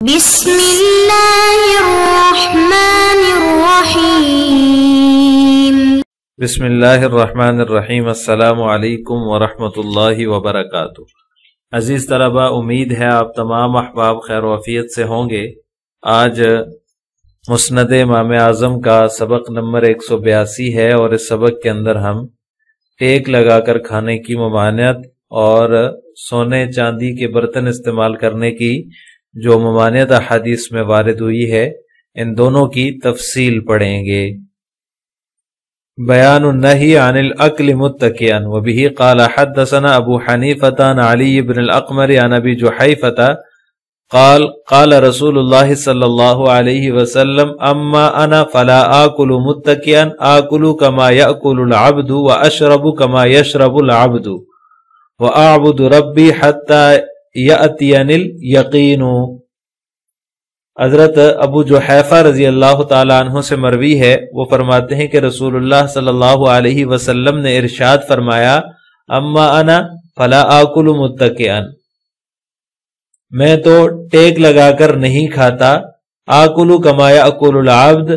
بسم اللہ الرحمن الرحیم۔ بسم اللہ الرحمن الرحیم۔ السلام علیکم ورحمۃ اللہ وبرکاتہ۔ عزیز طلبہ، امید ہے آپ تمام احباب خیر و عافیت سے ہوں گے۔ آج مسند امام اعظم کا سبق نمبر 182 ہے، اور اس سبق کے اندر ہم ٹیک لگا کر کھانے کی ممانعت اور سونے چاندی کے برتن استعمال کرنے کی جو ممانعت احادیث میں وارد ہوئی ہے، ان دونوں کی تفصیل پڑھیں گے۔ بیان النہی عن الاکل متکئا، وبہ قال حدثنا ابو حنیفۃ عن علی بن الاقمر عن ابی جحیفۃ قال قال رسول اللہ صلی اللہ علیہ وسلم اما انا فلا آکل متکئا آکل کما یأکل العبد واشرب کما یشرب العبد واعبد ربی حتی یأتینی الیقین۔ حضرت ابو جحیفہ رضی اللہ تعالیٰ عنہ سے مروی ہے، وہ فرماتے ہیں کہ رسول اللہ صلی اللہ علیہ وسلم نے ارشاد فرمایا، اما انا فلا آکل متکئا، میں تو ٹیک لگا کر نہیں کھاتا، آکل کما یأکل العبد،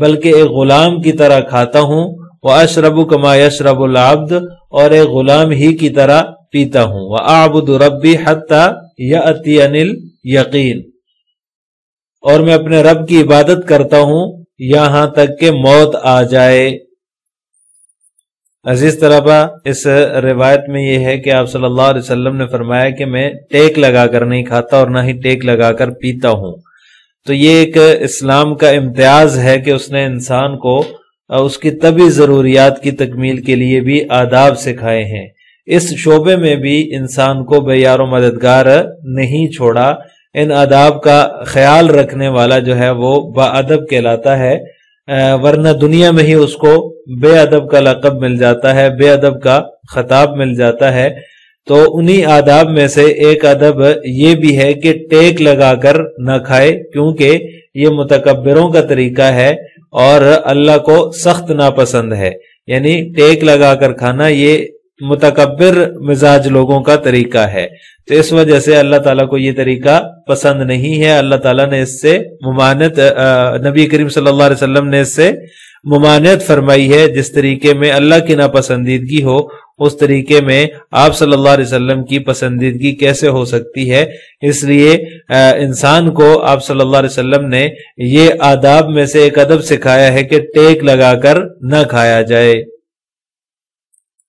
بلکہ ایک غلام کی طرح کھاتا ہوں، واشرب کما یشرب العبد، اور ایک غلام ہی کی طرح پیتا ہوں، واعبد ربی حتی یأتینی الیقین، اور میں اپنے رب کی عبادت کرتا ہوں یہاں تک کہ موت آ جائے۔ عزیز طلبہ، اس روایت میں یہ ہے کہ آپ صلی اللہ علیہ وسلم نے فرمایا کہ میں ٹیک لگا کر نہیں کھاتا اور نہ ہی ٹیک لگا کر پیتا ہوں۔ تو یہ ایک اسلام کا امتیاز ہے کہ اس نے انسان کو اس کی طبی ضروریات کی تکمیل کے لیے بھی آداب سکھائے ہیں۔ اس شعبے میں بھی انسان کو بے یار و مددگار نہیں چھوڑا۔ ان آداب کا خیال رکھنے والا جو ہے وہ با ادب کہلاتا ہے، ورنہ دنیا میں ہی اس کو بے ادب کا لقب مل جاتا ہے، بے ادب کا خطاب مل جاتا ہے۔ تو انہی آداب میں سے ایک ادب یہ بھی ہے کہ ٹیک لگا کر نہ کھائے، کیونکہ یہ متکبروں کا طریقہ ہے اور اللہ کو سخت ناپسند ہے۔ یعنی ٹیک لگا کر کھانا یہ متکبر مزاج لوگوں کا طریقہ ہے، تو اس وجہ سے اللہ تعالیٰ کو یہ طریقہ پسند نہیں ہے۔ اللہ تعالیٰ نے اس سے ممانعت، نبی کریم صلی اللہ علیہ وسلم نے اس سے ممانعت فرمائی ہے۔ جس طریقے میں اللہ کی ناپسندیدگی ہو، اس طریقے میں آپ صلی اللہ علیہ وسلم کی پسندیدگی کیسے ہو سکتی ہے؟ اس لیے انسان کو آپ صلی اللہ علیہ وسلم نے یہ آداب میں سے ایک ادب سکھایا ہے کہ ٹیک لگا کر نہ کھایا جائے۔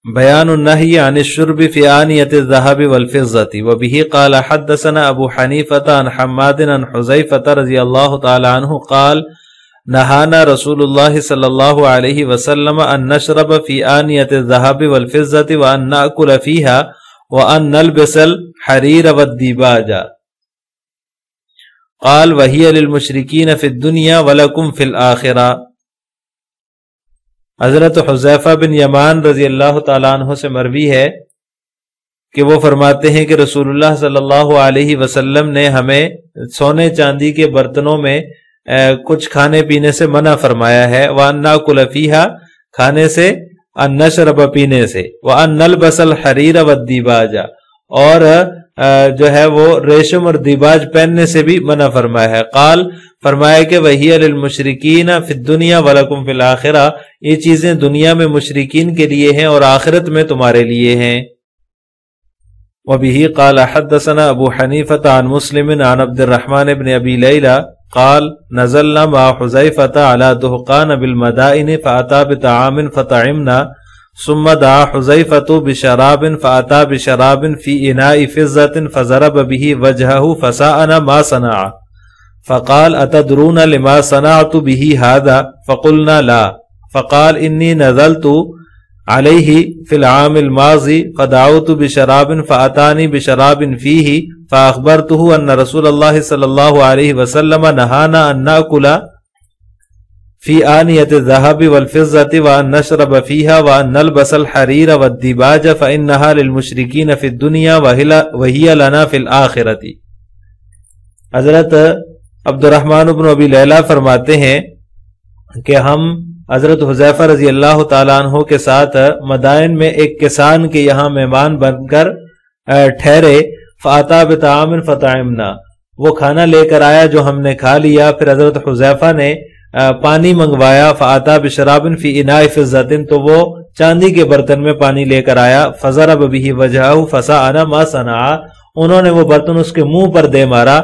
بیان النہی عن الشرب فی آنیۃ الذہب والفضۃ، وبہ قال حدثنا ابو حنیفۃ عن حماد عن حذیفۃ رضی اللہ تعالی عنہ قال نہانا رسول اللہ صلی اللہ علیہ وسلم ان نشرب فی آنیۃ الذہب والفضۃ وان نأکل فیہا وان نلبس الحریر والدیباج، قال وہی للمشرکین فی الدنیا ولکم فی الآخرہ۔ حضرت حذیفہ بن یمان رضی اللہ تعالیٰ عنہ سے مروی ہے کہ وہ فرماتے ہیں کہ رسول اللہ صلی اللہ علیہ وسلم نے ہمیں سونے چاندی کے برتنوں میں کچھ کھانے پینے سے منع فرمایا ہے، وَأَن نَأْكُلَ فِيهَا، کھانے سے، ان نشرب پینے سے، وَأَن نَلْبَسَ الْحَرِيرَ وَالدِّيبَاجَ، اور جو ہے وہ ریشم اور دیباج پہننے سے بھی منع فرمایا ہے۔ قال، فرمایا کہ وَهِيَ لِلْمُشْرِكِينَ فِي الدُّنْيَا وَلَكُمْ فِي الْآخِرَةِ، یہ چیزیں دنیا میں مشرکین کے لیے ہیں اور آخرت میں تمہارے لیے ہیں۔ وَبِهِ قَالَ حَدَّثَنَا أَبُو حَنِيفَةَ عَنْ مُسْلِمٍ عَنْ عَبْدِ الرَّحْمَنِ بْنِ أَبِي لَيْلَى قال نزلنا مع حذیفۃ على دہقان بالمدائن فأتى بطعام فطعمنا ثم دعا حذیفۃ بشراب فأتى بشراب في إناء فضة فضرب به وجهه فسألنا ما صنع فقال أتدرون لما صنعت به هذا فقلنا لا فقال إني نزلت عليه في العام الماضي فدعوت بشراب فأتاني بشراب فيه فأخبرته أن رسول الله صلى الله عليه وسلم نهانا أن نأكل في آنية الذهب والفضة وأن نشرب فيها وأن نلبس الحرير والديباج فإنها للمشركين في الدنيا وهي لنا في الآخرة۔ حضرت عبد الرحمن بن ابی لیلہ فرماتے ہیں کہ ہم حضرت حذیفہ رضی اللہ تعالیٰ عنہ کے ساتھ مدائن میں ایک کسان کے یہاں مہمان بن کر ٹھہرے، فَأَتَى بِطَعَامٍ فَطَعِمْنَا، وہ کھانا لے کر آیا جو ہم نے کھا لیا. پھر حضرت حذیفہ نے پانی منگوایا. فآتا بشراب فی اناء فضۃ، تو وہ چاندی کے برتن میں پانی لے کر آیا. فضرب بہ وجہہ فسأل ما صنع، انہوں نے وہ برتن اس کے منہ پر دے مارا،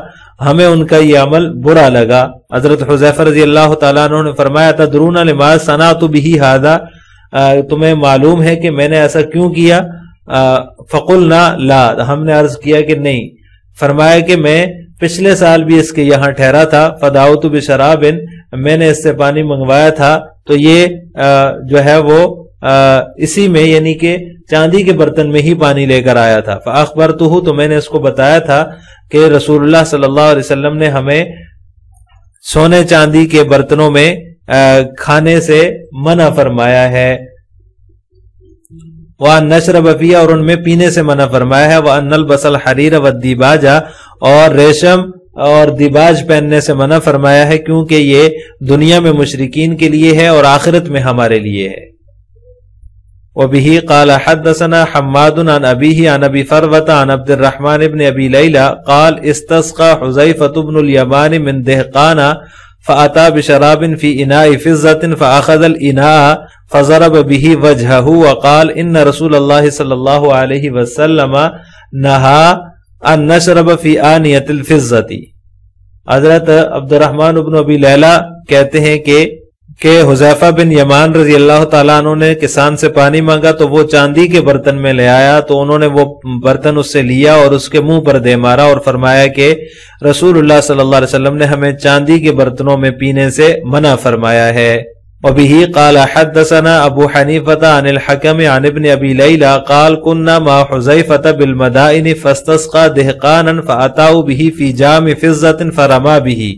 ہمیں ان کا یہ عمل برا لگا. حضرت حذیفہ رضی اللہ تعالیٰ عنہ نے فرمایا تدرون لما صنعت بہ ھذا، تمہیں معلوم ہے کہ میں نے ایسا کیوں کیا؟ فقلنا لا، ہم نے عرض کیا کہ نہیں. فرمایا کہ میں پچھلے سال بھی اس کے یہاں ٹھہرا تھا. فدعوت بشراب، میں نے اس سے پانی منگوایا تھا تو یہ جو ہے وہ اسی میں یعنی کہ چاندی کے برتن میں ہی پانی لے کر آیا تھا. فاخبرتہ، تو میں نے اس کو بتایا تھا کہ رسول اللہ صلی اللہ علیہ وسلم نے ہمیں سونے چاندی کے برتنوں میں کھانے سے منع فرمایا ہے. وَأَن نَشْرَبَ فِيهَا، اور ان میں پینے سے منع فرمایا ہے. وَأَن نَلْبَسَ الْحَرِيرَ وَالدِّبَاجَ، اور ریشم اور دیباج پہننے سے منع فرمایا ہے، کیونکہ یہ دنیا میں مشرکین کے لیے ہے اور آخرت میں ہمارے لیے ہے. وَبِهِ قَالَ حَدَّثَنَا حَمَّادٌ عَنْ أَبِيهِ عَنْ أَبِي فَرْوَةَ عَنْ عَبْدِ الرَّحْمَنِ بْنِ أَبِي لَيْلَى قَالَ اسْتَسْقَى حُذَيْفَةُ بْنُ الْيَمَانِ مِنْ دِهْقَانَ فَأَتَى بِشَرَابٍ فِي إِنَاءِ فِضَّةٍ فَأَخَذَ الْإِنَاءَ فَضَرَبَ بِهِ وَجْهَهُ وَقَالَ إِنَّ رَسُولَ اللَّهِ صَلَّى اللَّهُ عَلَيْهِ وَسَلَّمَ نَهَى أَن نَشْرَبَ فِي آنِيَةِ الْفِضَّةِ. حضرت عبد الرحمن بن ابی لیلہ کہتے ہیں کہ حذیفہ بن یمان رضی اللہ تعالیٰ عنہ نے کسان سے پانی مانگا تو وہ چاندی کے برتن میں لے آیا، تو انہوں نے وہ برتن اس سے لیا اور اس کے منہ پر دے مارا اور فرمایا کہ رسول اللہ صلی اللہ علیہ وسلم نے ہمیں چاندی کے برتنوں میں پینے سے منع فرمایا ہے. وبه قال حدثنا ابو حنیفة عن الحکم عن ابن ابی لیلہ قال كنا مع حذیفة بالمدائن فاستسقى دهقانا فأتاه به في جام فضة فرمى به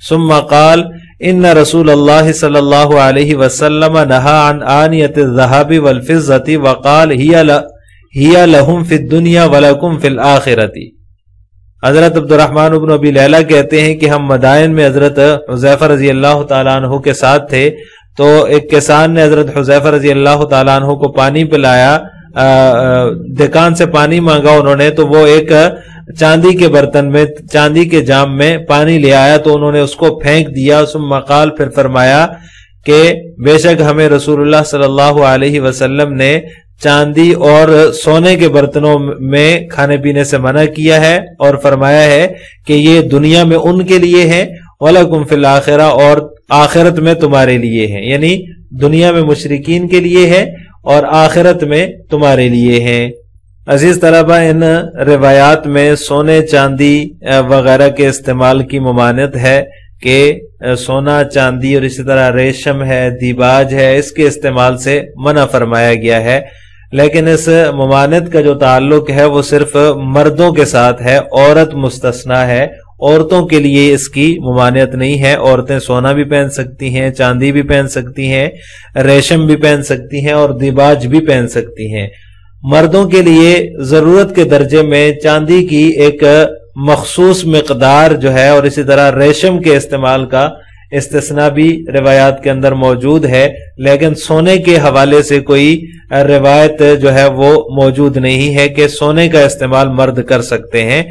ثم قال ان رسول اللہ صلی اللہ علیہ وسلم نہى عن آنیة الذهب والفضة وقال هي لهم في الدنيا ولكم في الآخرة. حضرت عبد الرحمن بن ابی لیلہ کہتے ہیں کہ ہم مدائن میں حضرت حذیفہ رضی اللہ تعالیٰ عنہ کے ساتھ تھے، تو ایک کسان نے حضرت حذیفہ رضی اللہ تعالیٰ عنہ کو پانی پلایا، دکان سے پانی مانگا انہوں نے، تو وہ ایک چاندی کے برتن میں، چاندی کے جام میں پانی لے آیا تو انہوں نے اس کو پھینک دیا. ثم قال، پھر فرمایا کہ بے شک ہمیں رسول اللہ صلی اللہ علیہ وسلم نے چاندی اور سونے کے برتنوں میں کھانے پینے سے منع کیا ہے اور فرمایا ہے کہ یہ دنیا میں ان کے لیے ہے، وَلَكُمْ فِي الْآخِرَةِ، اور آخرت میں تمہارے لیے ہے، یعنی دنیا میں مشرکین کے لیے ہے اور آخرت میں تمہارے لیے ہے. عزیز طلبہ، ان روایات میں سونے چاندی وغیرہ کے استعمال کی ممانعت ہے کہ سونا چاندی اور اسی طرح ریشم ہے، دیباج ہے، اس کے استعمال سے منع فرمایا گیا ہے. لیکن اس ممانعت کا جو تعلق ہے وہ صرف مردوں کے ساتھ ہے، عورت مستثنا ہے. عورتوں کے لیے اس کی ممانعت نہیں ہے. عورتیں سونا بھی پہن سکتی ہیں، چاندی بھی پہن سکتی ہیں، ریشم بھی پہن سکتی ہیں اور دیباج بھی پہن سکتی ہیں. مردوں کے لیے ضرورت کے درجے میں چاندی کی ایک مخصوص مقدار جو ہے اور اسی طرح ریشم کے استعمال کا استثناء بھی روایات کے اندر موجود ہے، لیکن سونے کے حوالے سے کوئی روایت جو ہے وہ موجود نہیں ہے کہ سونے کا استعمال مرد کر سکتے ہیں.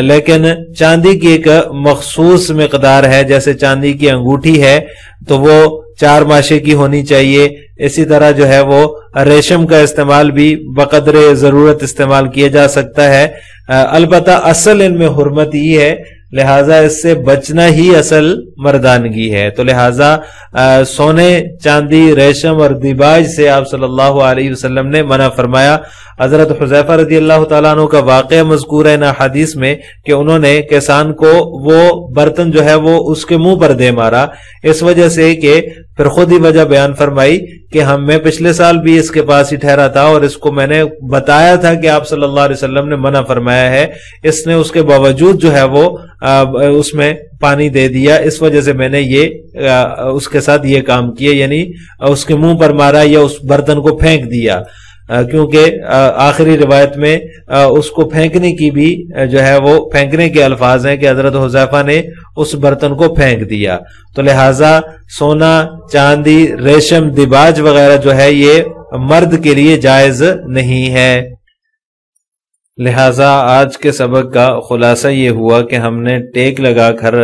لیکن چاندی کی ایک مخصوص مقدار ہے، جیسے چاندی کی انگوٹھی ہے تو وہ 4 ماشے کی ہونی چاہیے. اسی طرح جو ہے وہ ریشم کا استعمال بھی بقدر ضرورت استعمال کیا جا سکتا ہے. البتہ اصل ان میں حرمت ہی ہے، لہٰذا اس سے بچنا ہی اصل مردانگی ہے. تو لہٰذا سونے چاندی ریشم اور دیباج سے آپ صلی اللہ علیہ وسلم نے منع فرمایا. حضرت حذیفہ رضی اللہ تعالیٰ عنہ کا واقعہ مذکور ہے نا حدیث میں کہ انہوں نے کسان کو وہ برتن جو ہے وہ اس کے منہ پر دے مارا، اس وجہ سے کہ پھر خود ہی وجہ بیان فرمائی کہ میں پچھلے سال بھی اس کے پاس ہی ٹھہرا تھا اور اس کو میں نے بتایا تھا کہ آپ صلی اللہ علیہ وسلم نے منع فرمایا ہے، اس نے اس کے باوجود جو ہے وہ اس میں پانی دے دیا، اس وجہ سے میں نے یہ اس کے ساتھ یہ کام کیا، یعنی اس کے منہ پر مارا یا اس برتن کو پھینک دیا. کیونکہ آخری روایت میں اس کو پھینکنے کی بھی جو ہے وہ پھینکنے کے الفاظ ہیں کہ حضرت حذیفہ نے اس برتن کو پھینک دیا. تو لہٰذا سونا چاندی ریشم دیباج وغیرہ جو ہے یہ مرد کے لیے جائز نہیں ہے. لہٰذا آج کے سبق کا خلاصہ یہ ہوا کہ ہم نے ٹیک لگا کر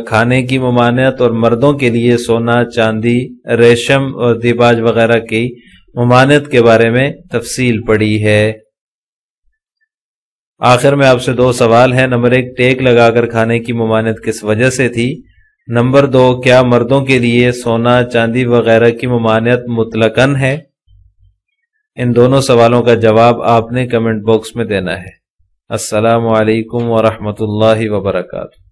کھانے کی ممانعت اور مردوں کے لیے سونا، چاندی، ریشم اور دیباج وغیرہ کی ممانعت کے بارے میں تفصیل پڑھی ہے۔ آخر میں آپ سے 2 سوال ہیں۔ نمبر 1، ٹیک لگا کر کھانے کی ممانعت کس وجہ سے تھی؟ نمبر 2، کیا مردوں کے لیے سونا، چاندی وغیرہ کی ممانعت مطلقاً ہے؟ ان دونوں سوالوں کا جواب آپ نے کمنٹ باکس میں دینا ہے۔ السلام علیکم ورحمۃ اللہ وبرکاتہ۔